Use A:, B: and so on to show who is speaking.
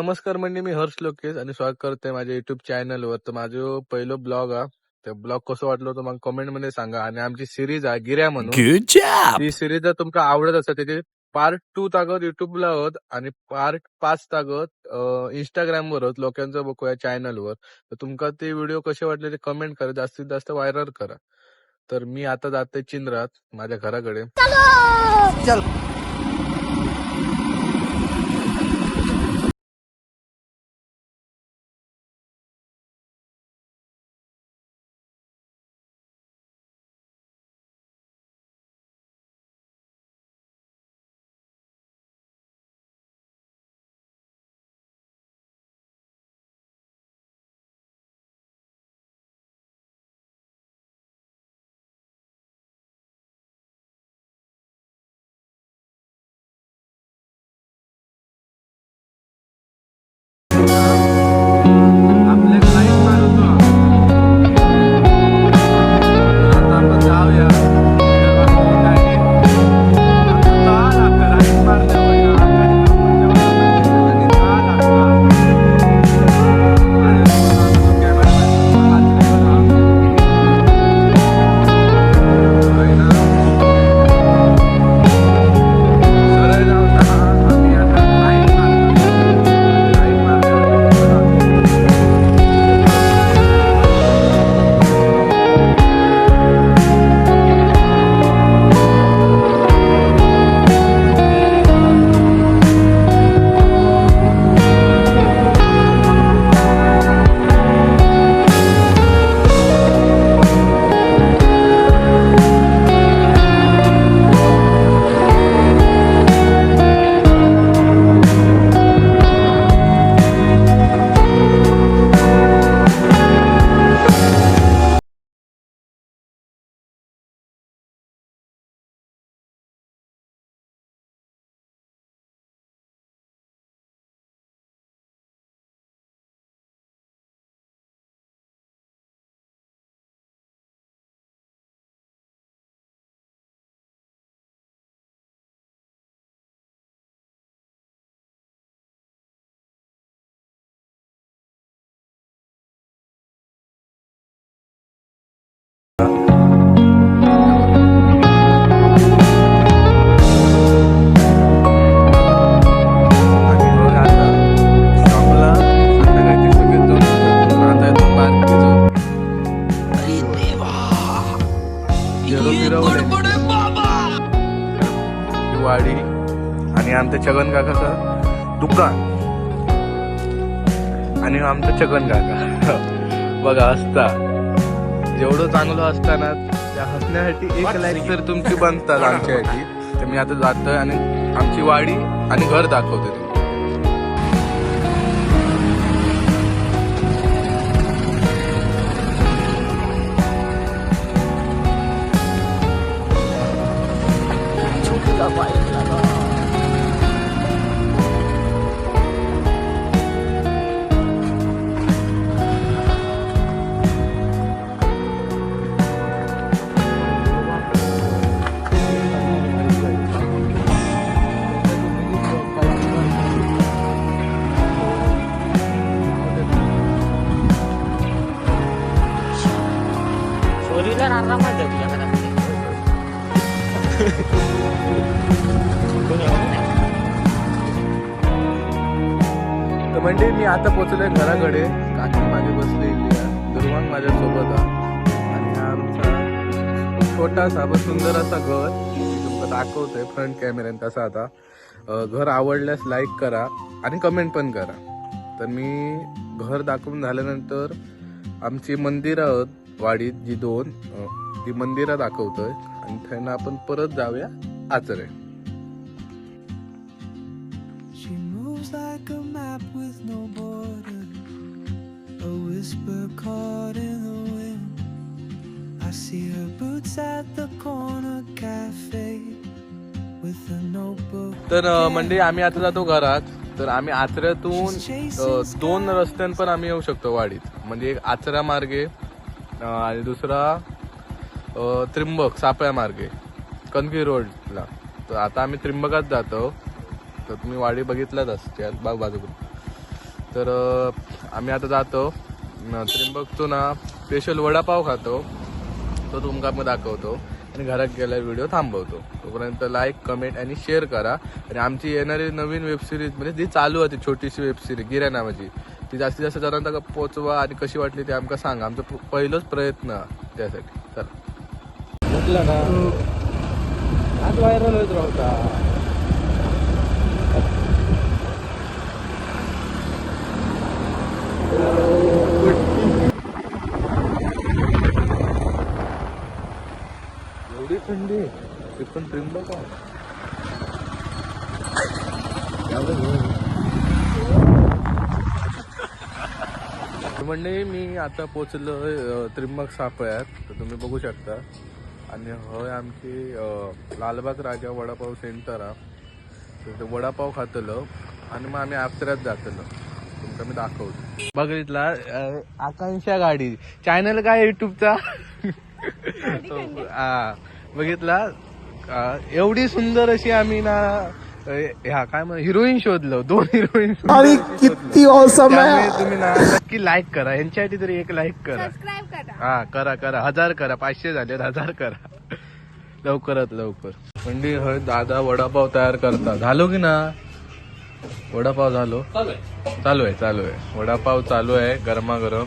A: नमस्कार मंडळी, मी हर्ष लोकेश आणि स्वागत करते माझ्या युट्यूब चॅनलवर. तर माझं पहिलं ब्लॉग हा. ते ब्लॉग कसं वाटलं तर मग कमेंट मध्ये सांगा. आणि आमची सिरीज आहे गिर्या म्हणून.
B: Good job.
A: ती सिरीज जर तुमका आवडत असेल त्याचे पार्ट 2 तागत युट्यूबला होत आणि पार्ट 5 तागत इंस्टाग्राम वर होत. लोकांचं बघूया चॅनलवर. तर तुमका ते व्हिडिओ कसे वाटले ते कमेंट करा, जास्तीत जास्त व्हायरल करा. तर मी आता जाते चिंद्रात माझ्या घराकडे.
B: चल.
A: वाडी आणि आमचं छगन काकाचं दुकान आणि आमचं छगन काका बघा हसता. जेवढं चांगलं असताना त्या हसण्यासाठी एक लाईक तर तुमची बनतात आमच्यासाठी. तर मी आता जातोय आणि आमची वाडी आणि घर दाखवते. तर म्हणजे मी आता पोहोचलोय घराकडे. काकी माझी बसलेली आहे, दुर्वांग माझ्या सोबत आहे आणि आमचा छोटासा व सुंदर असा घर तुम्हाला दाखवतोय फ्रंट कॅमेऱ्याने. तसा आता घर आवडल्यास लाईक करा आणि कमेंट पण करा. तर मी घर दाखवून झाल्यानंतर आमची मंदिरं आहेत वाडीत जी 2 ती मंदिरं दाखवतोय आणि त्यांना आपण परत जाऊया Achare.
C: Like a map with no border, a whisper caught in the wind. I see her boots at the corner cafe with a notebook.
A: तर म्हणजे आम्ही आता जातो घरात. तर आम्ही आचऱ्यातून 2 रस्त्यां पण आम्ही येऊ शकतो वाडीत. म्हणजे एक आचरा मार्गे आणि दुसरा त्रिंबक सापळ्या मार्गे कणकी रोडला. तर आता आम्ही त्रिंबकात जातो. तर तुम्ही वाडी बघितलाच असते बाजूकडून. तर आम्ही आता जातो त्रिंबकतो ना स्पेशल वडापाव खातो, तो तुमका मग दाखवतो आणि घरात गेल्यावर व्हिडिओ थांबवतो. तोपर्यंत लाईक कमेंट आणि शेअर करा. आणि आमची येणारी नवीन वेबसिरीज म्हणजे जी चालू होती छोटीशी वेबसिरीज गिऱ्या नावाची, ती जास्तीत जास्त जणांना पोचवा आणि कशी वाटली ते आमका सांगा. आमचा पहिलाच प्रयत्न त्यासाठी. चला म्हटलं ना आज व्हायरल होत राहता. एवढी थंडी ते पण त्रिंबक म्हणजे मी आता पोचलो त्रिंबक सापळ्यात, तर तुम्ही बघू शकता. आणि हय आमची लालबाग राजा वडापाव सेंटर हा. तर ते वडापाव खातलो आणि मग आम्ही अप्सरात जातलो. तुमका मी दाखवतो. बघितला आकांक्षा गाडी चॅनल काय युट्यूबचा. हा बघितला एवढी सुंदर अशी आम्ही ना ह्या काय मग हिरोईन शोधलो, 2 हिरोईन.
B: अरे किती औसम आहे.
A: तुम्ही ना नक्की लाईक करा, यांच्यासाठी तरी एक लाईक करा.
D: सबस्क्राईब करा.
A: हा करा करा, 1000 करा, 500 झाले 1000 करा लवकरात लवकर. म्हणजे हय दादा वडापाव तयार करता. झालो की ना वडापाव? झालो, चालू आहे वडापाव चालू आहे गरमागरम.